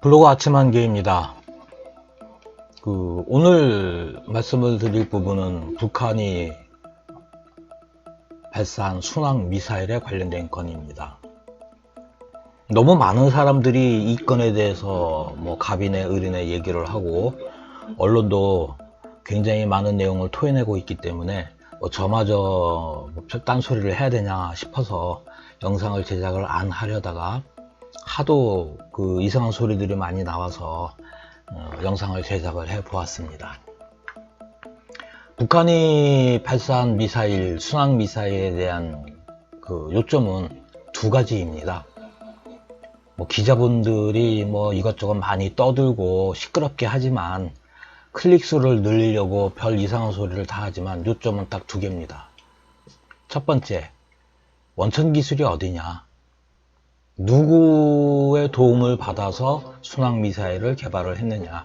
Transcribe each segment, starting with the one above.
블로그 아침 한개입니다. 오늘 말씀을 드릴 부분은 북한이 발사한 순항 미사일에 관련된 건입니다. 너무 많은 사람들이 이 건에 대해서 갑이네 을이네 얘기를 하고 언론도 굉장히 많은 내용을 토해내고 있기 때문에 저마저 딴소리를 해야 되냐 싶어서 영상을 제작을 안 하려다가 하도 이상한 소리들이 많이 나와서 영상을 제작을 해 보았습니다. 북한이 발사한 미사일, 순항 미사일에 대한 요점은 두 가지입니다. 기자분들이 이것저것 많이 떠들고 시끄럽게 하지만 클릭수를 늘리려고 별 이상한 소리를 다 하지만 요점은 딱 두 개입니다. 첫 번째, 원천 기술이 어디냐? 누구의 도움을 받아서 순항 미사일을 개발을 했느냐?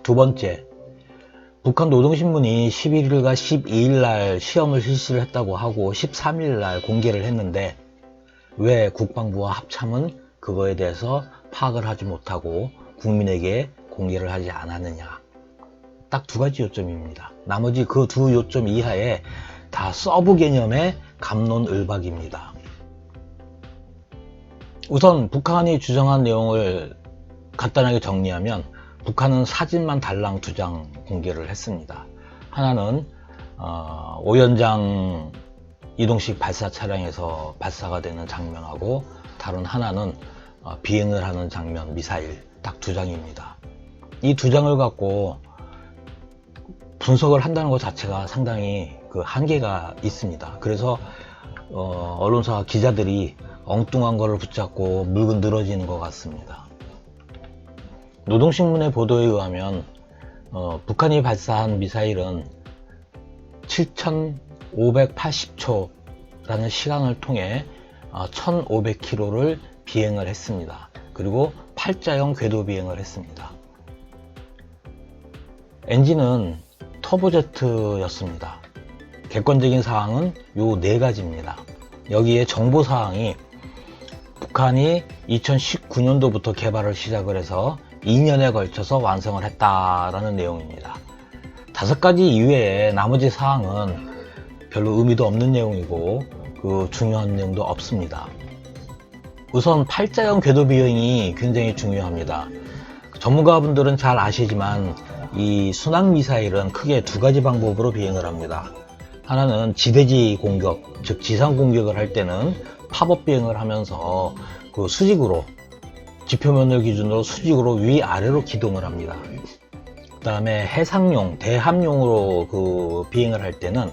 두 번째, 북한 노동신문이 11일과 12일 날 시험을 실시를 했다고 하고 13일 날 공개를 했는데 왜 국방부와 합참은 그거에 대해서 파악을 하지 못하고 국민에게 공개를 하지 않았느냐? 딱 두 가지 요점입니다. 나머지 그 두 요점 이하에 다 서브 개념의 갑론을박입니다. 우선 북한이 주장한 내용을 간단하게 정리하면 북한은 사진만 달랑 두 장 공개를 했습니다. 하나는 오연장 이동식 발사 차량에서 발사가 되는 장면하고 다른 하나는 비행을 하는 장면, 미사일 딱 두 장입니다. 이 두 장을 갖고 분석을 한다는 것 자체가 상당히 한계가 있습니다. 그래서 언론사 기자들이 엉뚱한 거를 붙잡고 물고 늘어지는 것 같습니다. 노동신문의 보도에 의하면 북한이 발사한 미사일은 7,580초라는 시간을 통해 1,500km를 비행을 했습니다. 그리고 팔자형 궤도 비행을 했습니다. 엔진은 터보제트였습니다. 객관적인 사항은 요 네 가지입니다. 여기에 정보 사항이 북한이 2019년도부터 개발을 시작을 해서 2년에 걸쳐서 완성을 했다라는 내용입니다. 5가지 이외에 나머지 사항은 별로 의미도 없는 내용이고 중요한 내용도 없습니다. 우선 팔자형 궤도 비행이 굉장히 중요합니다. 전문가분들은 잘 아시지만 이 순항 미사일은 크게 두 가지 방법으로 비행을 합니다. 하나는 지대지 공격, 즉 지상 공격을 할 때는 팝업 비행을 하면서 수직으로, 지표면을 기준으로 수직으로 위아래로 기동을 합니다. 그 다음에 해상용, 대함용으로 비행을 할 때는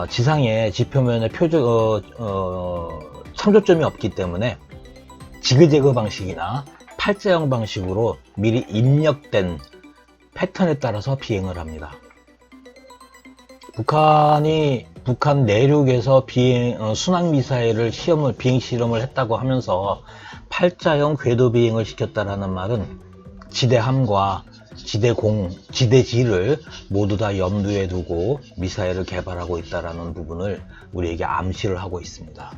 지상에 지표면에 참조점이 없기 때문에 지그재그 방식이나 팔자형 방식으로 미리 입력된 패턴에 따라서 비행을 합니다. 북한이 북한 내륙에서 순항 미사일을 비행 실험을 했다고 하면서 팔자형 궤도 비행을 시켰다라는 말은 지대함과 지대지를 모두 다 염두에 두고 미사일을 개발하고 있다라는 부분을 우리에게 암시를 하고 있습니다.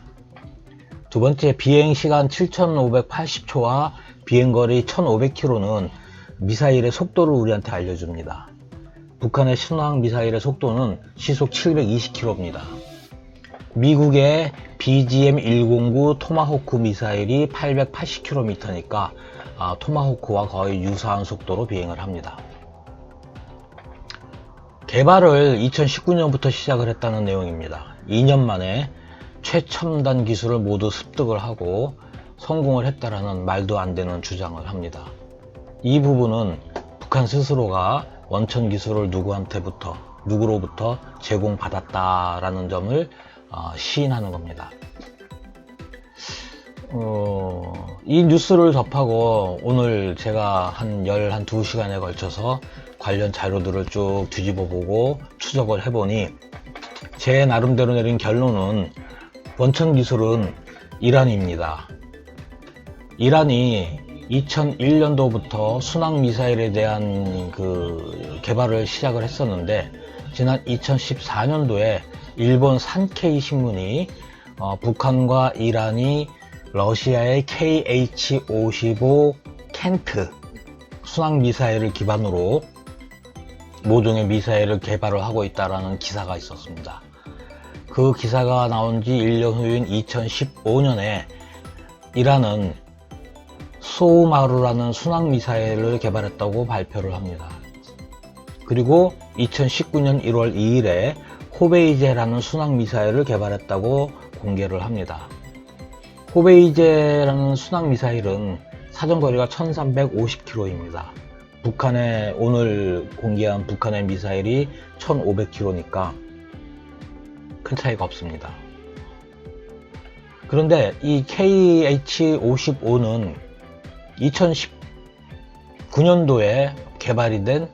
두 번째, 비행 시간 7,580초와 비행거리 1,500km는 미사일의 속도를 우리한테 알려줍니다. 북한의 순항 미사일의 속도는 시속 720km입니다. 미국의 BGM-109 토마호크 미사일이 880km니까 토마호크와 거의 유사한 속도로 비행을 합니다. 개발을 2019년부터 시작을 했다는 내용입니다. 2년 만에 최첨단 기술을 모두 습득을 하고 성공을 했다라는 말도 안 되는 주장을 합니다. 이 부분은 북한 스스로가 원천 기술을 누구로부터 제공받았다라는 점을 시인하는 겁니다. 이 뉴스를 접하고 오늘 제가 한 2시간에 걸쳐서 관련 자료들을 쭉 뒤집어 보고 추적을 해보니 제 나름대로 내린 결론은 원천 기술은 이란입니다. 이란이 2001년도부터 순항 미사일에 대한 개발을 시작을 했었는데 지난 2014년도에 일본 산케이 신문이 북한과 이란이 러시아의 KH-55 켄트 순항미사일을 기반으로 모종의 미사일을 개발을 하고 있다는 기사가 있었습니다. 그 기사가 나온 지 1년 후인 2015년에 이란은 소마루라는 순항미사일을 개발했다고 발표를 합니다. 그리고 2019년 1월 2일에 호베이제라는 순항미사일을 개발했다고 공개를 합니다. 호베이제라는 순항미사일은 사정거리가 1350km입니다. 북한의 오늘 공개한 북한의 미사일이 1500km니까 큰 차이가 없습니다. 그런데 이 KH-55는 2019년도에 개발이 된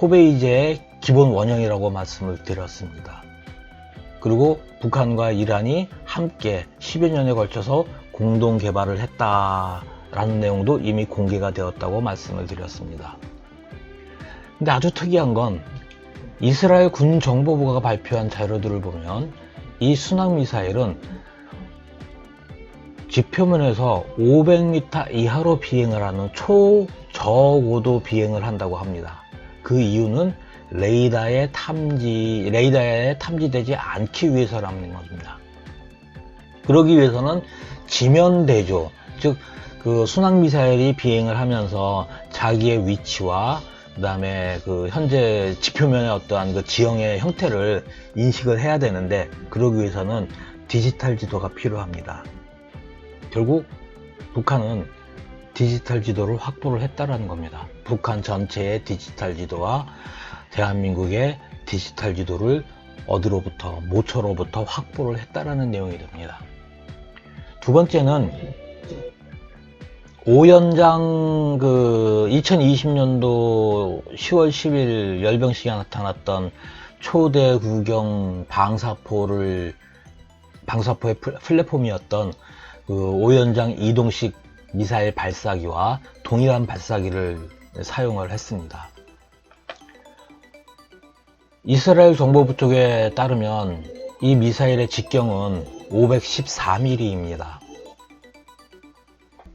호베이제의 기본 원형이라고 말씀을 드렸습니다. 그리고 북한과 이란이 함께 10여 년에 걸쳐서 공동 개발을 했다라는 내용도 이미 공개가 되었다고 말씀을 드렸습니다. 근데 아주 특이한 건 이스라엘 군 정보부가 발표한 자료들을 보면 이 순항미사일은 지표면에서 500m 이하로 비행을 하는 초저고도 비행을 한다고 합니다. 그 이유는 레이더에 탐지되지 않기 위해서라는 겁니다. 그러기 위해서는 지면 대조, 즉 그 순항미사일이 비행을 하면서 자기의 위치와 그 다음에 그 현재 지표면의 어떠한 그 지형의 형태를 인식을 해야 되는데, 그러기 위해서는 디지털 지도가 필요합니다. 결국 북한은 디지털 지도를 확보를 했다라는 겁니다. 북한 전체의 디지털 지도와 대한민국의 디지털 지도를 어디로부터, 모처로부터 확보를 했다라는 내용이 됩니다. 두 번째는 오연장 2020년도 10월 10일 열병식에 나타났던 초대구경 방사포의 플랫폼이었던 그 오연장 이동식 미사일 발사기와 동일한 발사기를 사용을 했습니다. 이스라엘 정보부 쪽에 따르면 이 미사일의 직경은 514mm입니다.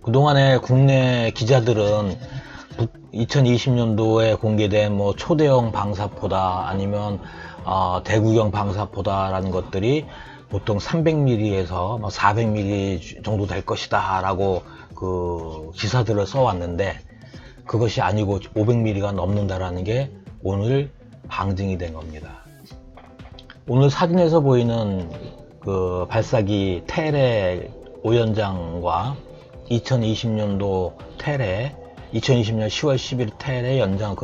그동안에 국내 기자들은 2020년도에 공개된 초대형 방사포다 아니면 대구경 방사포다라는 것들이 보통 300mm에서 400mm 정도 될 것이다 라고 그 기사들을 써왔는데, 그것이 아니고 500mm가 넘는다라는 게 오늘 방증이 된 겁니다. 오늘 사진에서 보이는 그 발사기 텔의 오연장과 2020년도 텔의 2020년 10월 10일 텔의 연장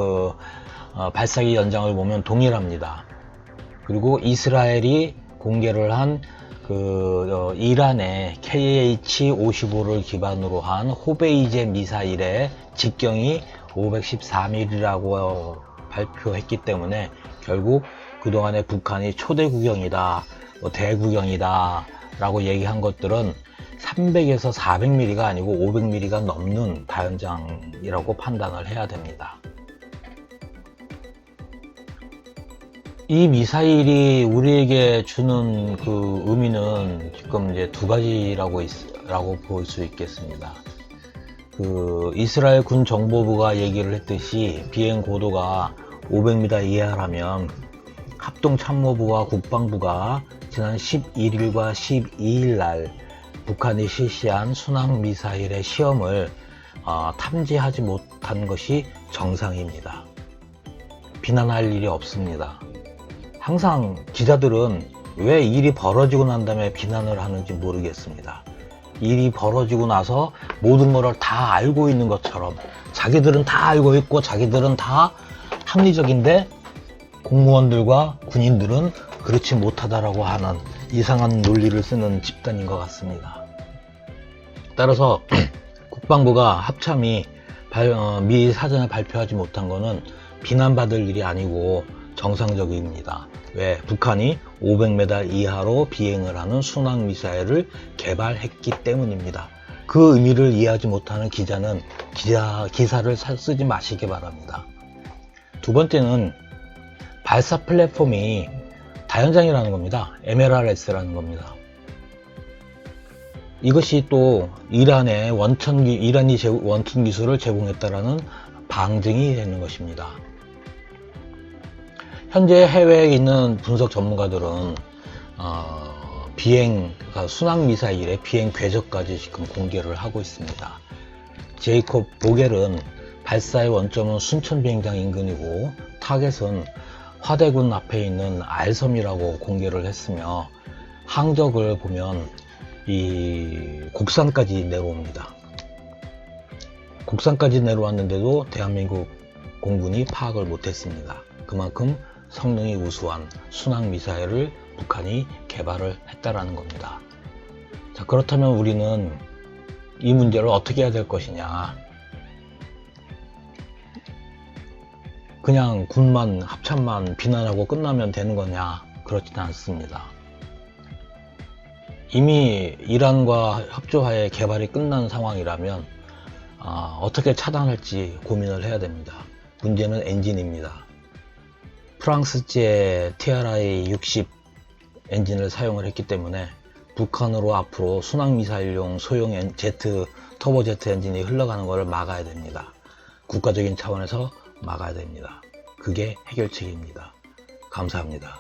발사기 연장을 보면 동일합니다. 그리고 이스라엘이 공개를 한 이란의 KH-55를 기반으로 한 호베이제 미사일의 직경이 514mm라고 발표했기 때문에 결국 그동안에 북한이 초대구경이다, 대구경이다 라고 얘기한 것들은 300에서 400mm가 아니고 500mm가 넘는 다연장이라고 판단을 해야 됩니다. 이 미사일이 우리에게 주는 그 의미는 지금 이제 두 가지라고 볼 수 있겠습니다. 이스라엘 군 정보부가 얘기를 했듯이 비행 고도가 500m 이하라면 합동참모부와 국방부가 지난 11일과 12일 날 북한이 실시한 순항미사일의 시험을 탐지하지 못한 것이 정상입니다. 비난할 일이 없습니다. 항상 기자들은 왜 일이 벌어지고 난 다음에 비난을 하는지 모르겠습니다. 일이 벌어지고 나서 모든 것을 다 알고 있는 것처럼, 자기들은 다 알고 있고 자기들은 다 합리적인데 공무원들과 군인들은 그렇지 못하다라고 하는 이상한 논리를 쓰는 집단인 것 같습니다. 따라서 국방부가 합참이 미 사전에 발표하지 못한 것은 비난받을 일이 아니고 정상적입니다. 왜? 북한이 500m 이하로 비행을 하는 순항미사일을 개발했기 때문입니다. 그 의미를 이해하지 못하는 기자는 기사를 쓰지 마시기 바랍니다. 두 번째는 발사 플랫폼이 다연장이라는 겁니다. MLRS라는 겁니다. 이것이 또 이란이 원천 기술을 제공했다라는 방증이 되는 것입니다. 현재 해외에 있는 분석 전문가들은 순항 미사일의 비행 궤적까지 지금 공개를 하고 있습니다. 제이콥 보겔은 발사의 원점은 순천 비행장 인근이고 타겟은 화대군 앞에 있는 알섬이라고 공개를 했으며, 항적을 보면 이 곡산까지 내려옵니다. 곡산까지 내려왔는데도 대한민국 공군이 파악을 못했습니다. 그만큼 성능이 우수한 순항 미사일을 북한이 개발을 했다라는 겁니다. 자, 그렇다면 우리는 이 문제를 어떻게 해야 될 것이냐? 그냥 군만 합참만 비난하고 끝나면 되는 거냐? 그렇지는 않습니다. 이미 이란과 협조하에 개발이 끝난 상황이라면 어떻게 차단할지 고민을 해야 됩니다. 문제는 엔진입니다. 프랑스제 TRI-60 엔진을 사용을 했기 때문에 북한으로 앞으로 순항미사일용 소형 터보제트 엔진이 흘러가는 것을 막아야 됩니다. 국가적인 차원에서 막아야 됩니다. 그게 해결책입니다. 감사합니다.